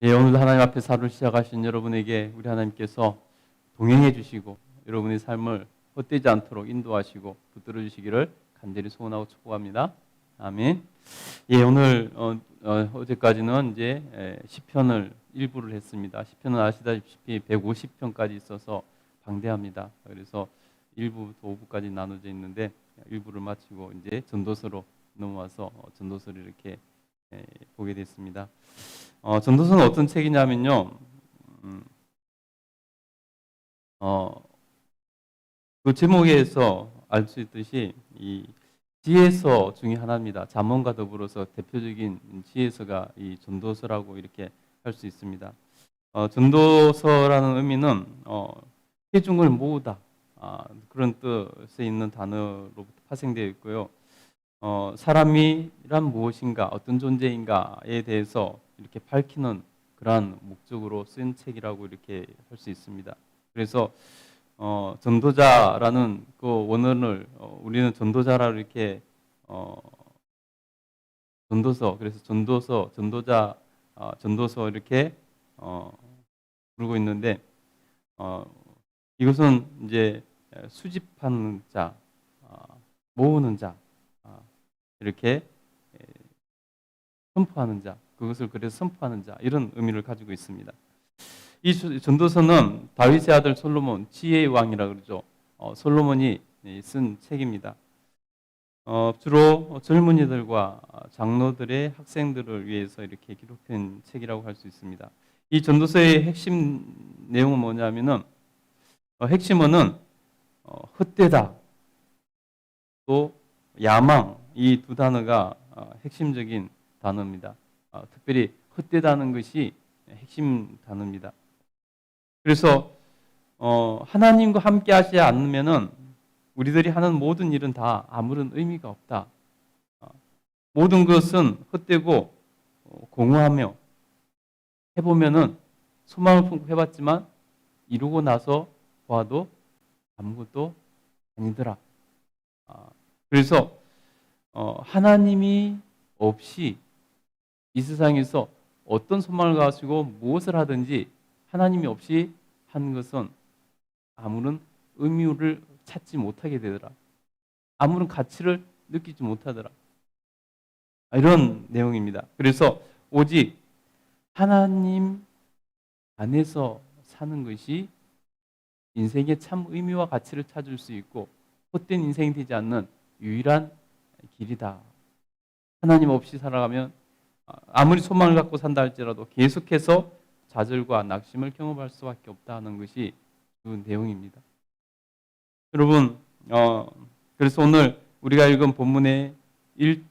예, 오늘도 하나님 앞에서 하루를 시작하신 여러분에게 우리 하나님께서 동행해 주시고 여러분의 삶을 헛되지 않도록 인도하시고 붙들어 주시기를 간절히 소원하고 축복합니다. 아멘. 예, 오늘 어제까지는 이제 시편을 일부를 했습니다. 시편은 아시다시피 150편까지 있어서 방대합니다. 그래서 1부부터 5부까지 나눠져 있는데 1부를 마치고 이제 전도서로 넘어와서 전도서를 이렇게 보게 됐습니다. 전도서는 어떤 책이냐면요, 그 제목에서 알 수 있듯이 이 지혜서 중에 하나입니다. 잠언과 더불어서 대표적인 지혜서가 이 전도서라고 이렇게 할 수 있습니다. 전도서라는 의미는 회중을 모으다, 그런 뜻에 있는 단어로부터 파생되어 있고요. 사람이란 무엇인가, 어떤 존재인가에 대해서 이렇게 밝히는 그러한 목적으로 쓴 책이라고 이렇게 할 수 있습니다. 그래서 전도자라는 그 원어를 우리는 전도자라 이렇게 전도서, 그래서 전도서, 전도자, 전도서 이렇게 부르고 있는데 이것은 이제 수집하는 자, 모으는 자, 이렇게 선포하는 자, 그것을 그래서 선포하는 자, 이런 의미를 가지고 있습니다. 이 전도서는 다윗의 아들 솔로몬, 지혜의 왕이라 그러죠. 솔로몬이 쓴 책입니다. 주로 젊은이들과 장로들의 학생들을 위해서 이렇게 기록된 책이라고 할 수 있습니다. 이 전도서의 핵심 내용은 뭐냐면은 핵심어는 헛되다, 또 야망, 이 두 단어가 핵심적인 단어입니다. 특별히 헛되다는 것이 핵심 단어입니다. 그래서 하나님과 함께 하지 않으면은 우리들이 하는 모든 일은 다 아무런 의미가 없다. 모든 것은 헛되고 공허하며 해보면은 소망을 품고 해봤지만 이루고 나서 보아도 아무것도 아니더라. 그래서 하나님이 없이 이 세상에서 어떤 소망을 가지고 무엇을 하든지 하나님이 없이 한 것은 아무런 의미를 찾지 못하게 되더라. 아무런 가치를 느끼지 못하더라. 이런 내용입니다. 그래서 오직 하나님 안에서 사는 것이 인생의 참 의미와 가치를 찾을 수 있고 헛된 인생이 되지 않는 유일한 길이다. 하나님 없이 살아가면 아무리 소망을 갖고 산다 할지라도 계속해서 좌절과 낙심을 경험할 수밖에 없다는 것이 그 내용입니다. 여러분, 그래서 오늘 우리가 읽은 본문의 1장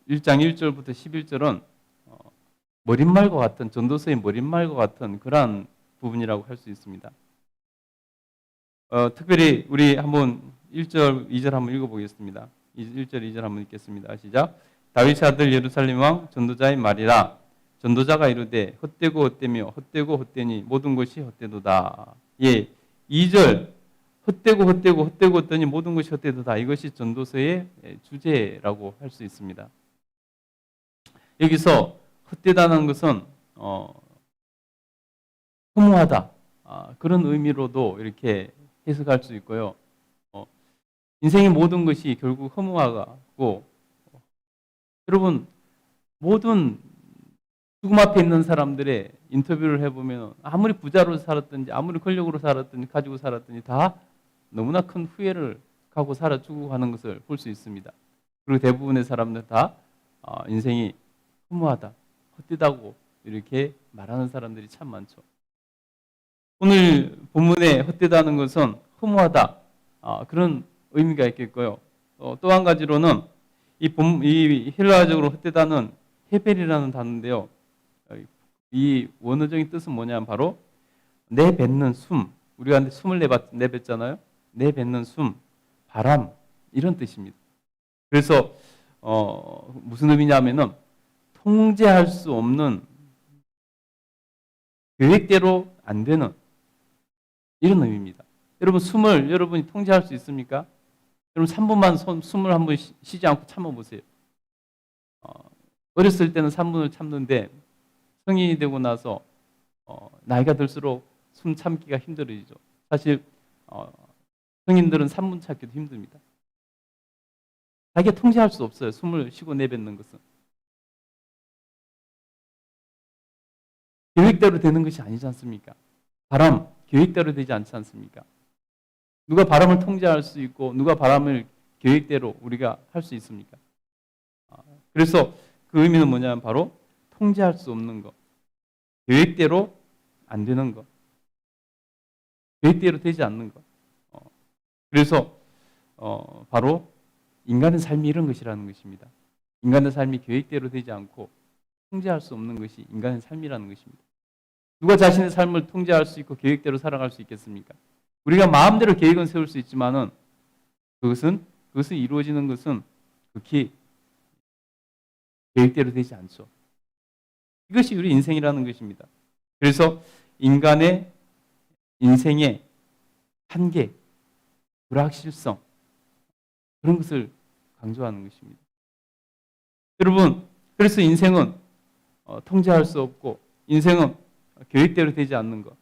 1절부터 11절은 머릿말과 같은, 전도서의 머릿말과 같은 그러한 부분이라고 할 수 있습니다. 특별히 우리 한번 1절, 2절 한번 읽어보겠습니다. 1절, 2절 한번 읽겠습니다. 시작. 다윗의 아들 예루살렘 왕 전도자의 말이라. 전도자가 이르되 헛되고 헛되며 헛되고 헛되니 모든 것이 헛되도다. 예, 2절 헛되고 헛되고 헛되고 헛되니 모든 것이 헛되도다. 이것이 전도서의 주제라고 할 수 있습니다. 여기서 헛되다는 것은 허무하다, 그런 의미로도 이렇게 해석할 수 있고요. 인생의 모든 것이 결국 허무하고, 여러분 모든 죽음 앞에 있는 사람들의 인터뷰를 해보면 아무리 부자로 살았든지 아무리 권력으로 살았든지 가지고 살았든지 다 너무나 큰 후회를 가고 살아 죽고 가는 것을 볼 수 있습니다. 그리고 대부분의 사람들 다 인생이 허무하다, 헛되다고 이렇게 말하는 사람들이 참 많죠. 오늘 본문에 헛되다는 것은 허무하다, 그런 의미가 있겠고요. 또 한 가지로는 이 헬라어적으로 헛되다는 헤벨이라는 단어인데요. 이 원어적인 뜻은 뭐냐면 바로 내뱉는 숨. 우리가 숨을 내뱉잖아요. 내뱉는 숨, 바람, 이런 뜻입니다. 그래서 무슨 의미냐면은 통제할 수 없는, 계획대로 안 되는 이런 의미입니다. 여러분 숨을 여러분이 통제할 수 있습니까? 여러분 3분만 숨을 한번 쉬지 않고 참아보세요. 어렸을 때는 3분을 참는데 성인이 되고 나서 나이가 들수록 숨 참기가 힘들어지죠. 사실 성인들은 3분 참기도 힘듭니다. 자기가 통제할 수 없어요. 숨을 쉬고 내뱉는 것은. 계획대로 되는 것이 아니지 않습니까? 바람, 계획대로 되지 않지 않습니까? 누가 바람을 통제할 수 있고 누가 바람을 계획대로 우리가 할 수 있습니까? 그래서 그 의미는 뭐냐면 바로 통제할 수 없는 것, 계획대로 안 되는 것, 계획대로 되지 않는 것. 그래서 바로 인간의 삶이 이런 것이라는 것입니다. 인간의 삶이 계획대로 되지 않고 통제할 수 없는 것이 인간의 삶이라는 것입니다. 누가 자신의 삶을 통제할 수 있고 계획대로 살아갈 수 있겠습니까? 우리가 마음대로 계획은 세울 수 있지만은 그것이 이루어지는 것은 극히 계획대로 되지 않죠. 이것이 우리 인생이라는 것입니다. 그래서 인간의 인생의 한계, 불확실성, 그런 것을 강조하는 것입니다. 여러분, 그래서 인생은 통제할 수 없고 인생은 계획대로 되지 않는 것.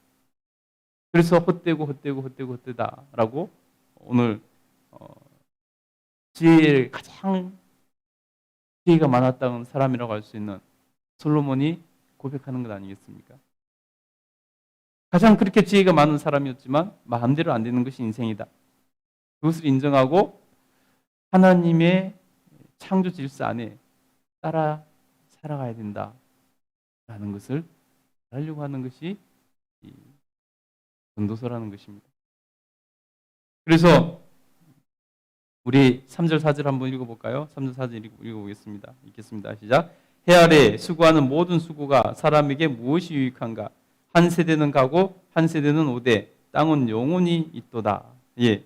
그래서 헛되다라고 오늘 가장 지혜가 많았던 사람이라고 할 수 있는 솔로몬이 고백하는 것 아니겠습니까? 가장 그렇게 지혜가 많은 사람이었지만 마음대로 안 되는 것이 인생이다. 그것을 인정하고 하나님의 창조 질서 안에 따라 살아가야 된다라는 것을 하려고 하는 것이 전도서라는 것입니다. 그래서 우리 3절 4절 한번 읽어볼까요? 3절 4절 읽어보겠습니다. 읽겠습니다. 시작. 해 아래 수고하는 모든 수고가 사람에게 무엇이 유익한가? 한 세대는 가고 한 세대는 오되 땅은 영원히 있도다. 예.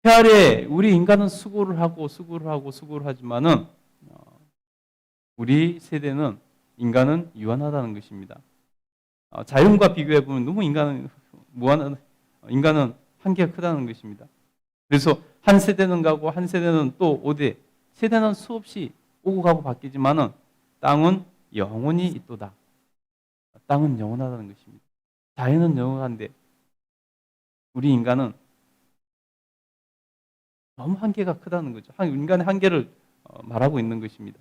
해 아래 우리 인간은 수고를 하고 하지만은 우리 세대는 인간은 유한하다는 것입니다. 자연과 비교해 보면 너무 인간은 한계가 크다는 것입니다. 그래서 한 세대는 가고 한 세대는 또 오되 세대는 수없이 오고 가고 바뀌지만은 땅은 영원히 있도다. 땅은 영원하다는 것입니다. 자연은 영원한데 우리 인간은 너무 한계가 크다는 거죠. 인간의 한계를 말하고 있는 것입니다.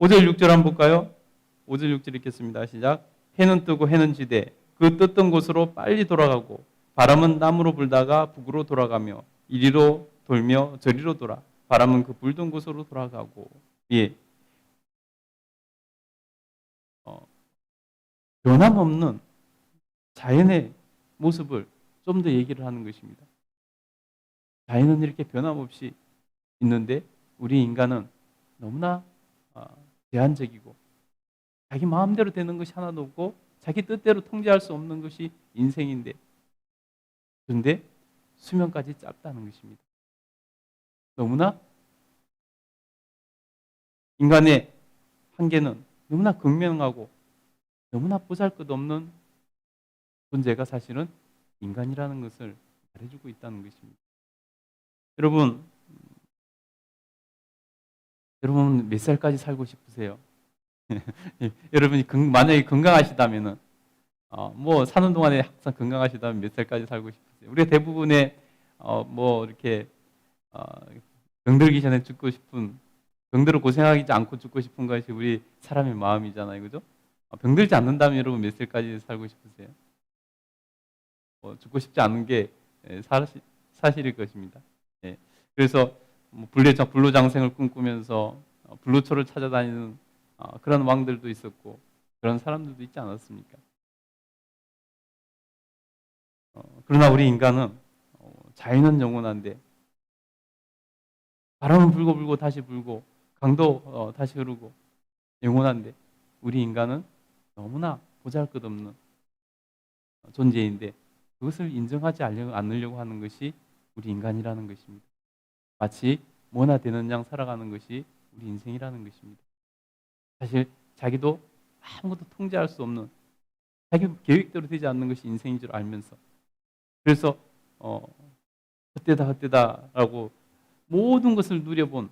5절 6절 한번 볼까요? 5절 6절 읽겠습니다. 시작. 해는 뜨고 해는 지되 그 떴던 곳으로 빨리 돌아가고 바람은 남으로 불다가 북으로 돌아가며 이리로 돌며 저리로 돌아 바람은 그 불던 곳으로 돌아가고. 예. 변함없는 자연의 모습을 좀 더 얘기를 하는 것입니다. 자연은 이렇게 변함없이 있는데 우리 인간은 너무나 제한적이고 자기 마음대로 되는 것이 하나도 없고 자기 뜻대로 통제할 수 없는 것이 인생인데 그런데 수명까지 짧다는 것입니다. 너무나 인간의 한계는 너무나 극명하고 너무나 보잘것없는 존재가 사실은 인간이라는 것을 말해주고 있다는 것입니다. 여러분 몇 살까지 살고 싶으세요? 여러분이 만약에 건강하시다면은 뭐 사는 동안에 항상 건강하시다면 몇 살까지 살고 싶으세요? 우리가 대부분의 뭐 이렇게 병들기 전에 죽고 싶은 병들어 고생하지 않고 죽고 싶은 것이 우리 사람의 마음이잖아요, 그죠? 병들지 않는다면 여러분 몇 살까지 살고 싶으세요? 죽고 싶지 않은 게 사실일 것입니다. 예. 그래서 불로장생을 꿈꾸면서 불로초를 찾아다니는 그런 왕들도 있었고 그런 사람들도 있지 않았습니까? 그러나 우리 인간은 자연은 영원한데 바람은 불고 다시 불고 강도 다시 흐르고 영원한데 우리 인간은 너무나 보잘것없는 존재인데 그것을 인정하지 않으려고 하는 것이 우리 인간이라는 것입니다. 마치 뭐나 되는 양 살아가는 것이 우리 인생이라는 것입니다. 사실 자기도 아무것도 통제할 수 없는 자기 계획대로 되지 않는 것이 인생인 줄 알면서 그래서 헛되다라고 모든 것을 누려본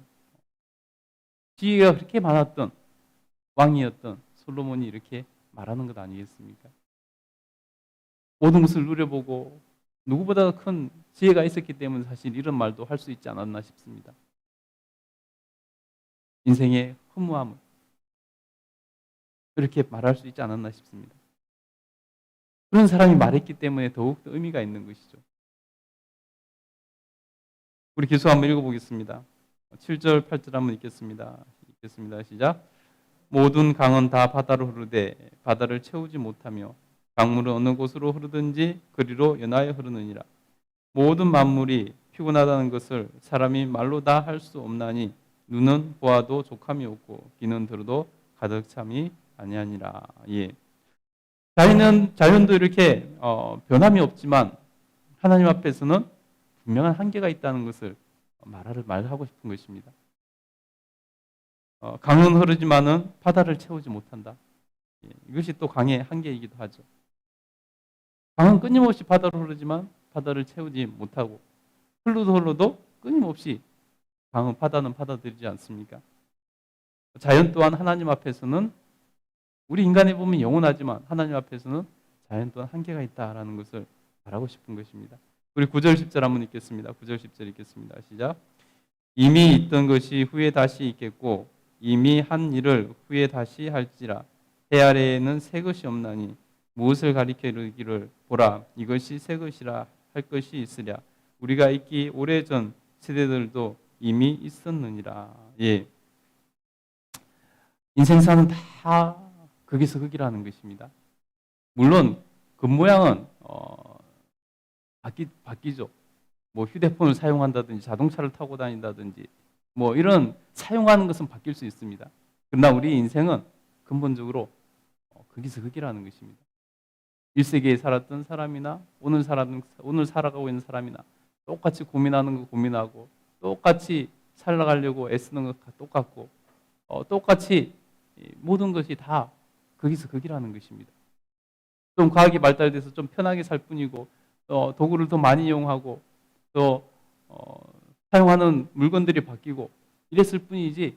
지혜가 그렇게 많았던 왕이었던 솔로몬이 이렇게 말하는 것 아니겠습니까? 모든 것을 누려보고 누구보다 큰 지혜가 있었기 때문에 사실 이런 말도 할 수 있지 않았나 싶습니다. 인생의 허무함을 그렇게 말할 수 있지 않았나 싶습니다. 그런 사람이 말했기 때문에 더욱더 의미가 있는 것이죠. 우리 기수 한번 읽어보겠습니다. 7절, 8절 한번 읽겠습니다. 시작. 모든 강은 다 바다로 흐르되 바다를 채우지 못하며 강물은 어느 곳으로 흐르든지 그리로 연하여 흐르느니라. 모든 만물이 피곤하다는 것을 사람이 말로 다 할 수 없나니 눈은 보아도 족함이 없고 귀는 들어도 가득 참이 아니하니라. 예. 자연도 이렇게 변함이 없지만 하나님 앞에서는 분명한 한계가 있다는 것을 말하고 싶은 것입니다. 강은 흐르지만은 바다를 채우지 못한다. 예, 이것이 또 강의 한계이기도 하죠. 강은 끊임없이 바다로 흐르지만 바다를 채우지 못하고 흘러도 끊임없이 바다는 받아들이지 않습니까? 자연 또한 하나님 앞에서는 우리 인간에 보면 영원하지만 하나님 앞에서는 자연 또한 한계가 있다라는 것을 말하고 싶은 것입니다. 우리 9절 10절 한번 읽겠습니다. 9절 10절 읽겠습니다. 시작. 이미 있던 것이 후에 다시 있겠고 이미 한 일을 후에 다시 할지라. 해 아래에는 새 것이 없나니 무엇을 가리켜 이르기를 보라 이것이 새 것이라 할 것이 있으랴. 우리가 있기 오래전 세대들도 이미 있었느니라. 예. 인생사는 다 거기서 거기라는 것입니다. 물론 겉모양은 바뀌죠. 뭐 휴대폰을 사용한다든지 자동차를 타고 다닌다든지 뭐 이런 사용하는 것은 바뀔 수 있습니다. 그러나 우리 인생은 근본적으로 거기서 거기라는 것입니다. 1세기에 살았던 사람이나 오늘 살아가고 있는 사람이나 똑같이 고민하는 거 고민하고 똑같이 살아가려고 애쓰는 것 똑같고 똑같이 모든 것이 다 거기서 거기라는 것입니다. 좀 과학이 발달돼서 좀 편하게 살 뿐이고 도구를 더 많이 이용하고 또 사용하는 물건들이 바뀌고 이랬을 뿐이지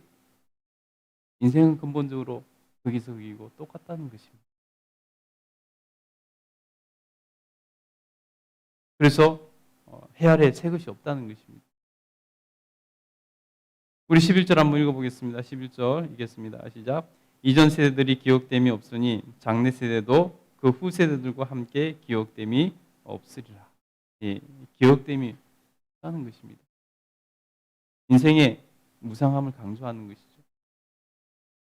인생은 근본적으로 거기서 거기고 똑같다는 것입니다. 그래서 해 아래에 새 것이 없다는 것입니다. 우리 11절 한번 읽어보겠습니다. 11절 읽겠습니다. 시작. 이전 세대들이 기억됨이 없으니 장래 세대도 그 후 세대들과 함께 기억됨이 없으리라. 예, 기억됨이 없다는 것입니다. 인생의 무상함을 강조하는 것이죠.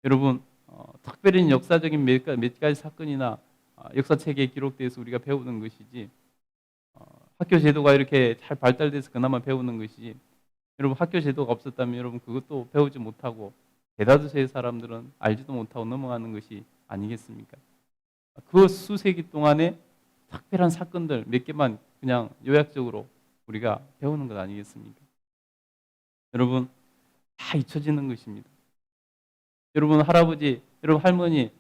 여러분, 특별히 역사적인 몇 가지 사건이나 역사책에 기록돼서 우리가 배우는 것이지 학교 제도가 이렇게 잘 발달돼서 그나마 배우는 것이지 여러분 학교 제도가 없었다면 여러분 그것도 배우지 못하고 대다수의 사람들은 알지도 못하고 넘어가는 것이 아니겠습니까? 그 수세기 동안에 특별한 사건들 몇 개만 그냥 요약적으로 우리가 배우는 것 아니겠습니까? 여러분 다 잊혀지는 것입니다. 여러분 할아버지, 여러분 할머니,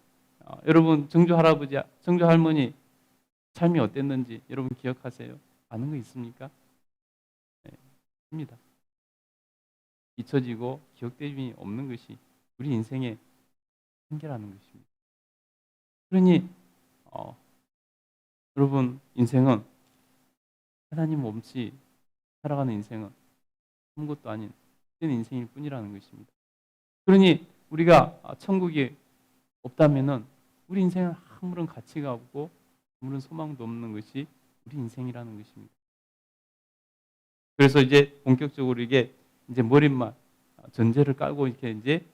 여러분 증조 할아버지, 증조 할머니 삶이 어땠는지 여러분 기억하세요? 아는 거 있습니까? 네, 있습니다. 잊혀지고 기억됨이 없는 것이 우리 인생의 한계라는 것입니다. 그러니 여러분 인생은 하나님 없이 살아가는 인생은 아무것도 아닌 그런 인생일 뿐이라는 것입니다. 그러니 우리가 천국이 없다면은 우리 인생은 아무런 가치가 없고 아무런 소망도 없는 것이 우리 인생이라는 것입니다. 그래서 이제 본격적으로 이게 이제 머릿말 전제를 깔고 이렇게 이제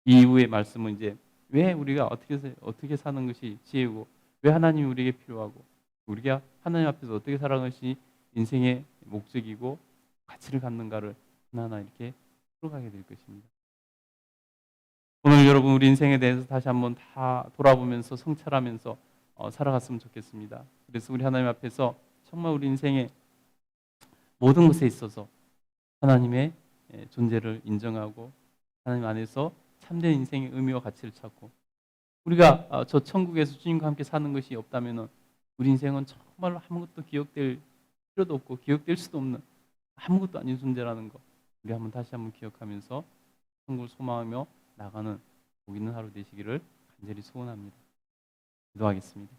이후의 말씀은 이제 왜 우리가 어떻게 사는 것이 지혜고 왜 하나님이 우리에게 필요하고 우리가 하나님 앞에서 어떻게 살아가는 것이 인생의 목적이고 가치를 갖는가를 하나하나 이렇게 풀어가게 될 것입니다. 오늘 여러분 우리 인생에 대해서 다시 한번 다 돌아보면서 성찰하면서 살아갔으면 좋겠습니다. 그래서 우리 하나님 앞에서 정말 우리 인생의 모든 것에 있어서 하나님의 존재를 인정하고 하나님 안에서 참된 인생의 의미와 가치를 찾고 우리가 저 천국에서 주님과 함께 사는 것이 없다면 우리 인생은 정말 아무것도 기억될 필요도 없고 기억될 수도 없는 아무것도 아닌 존재라는 것 우리 다시 한번 기억하면서 천국을 소망하며 나가는 복 있는 하루 되시기를 간절히 소원합니다. 기도하겠습니다.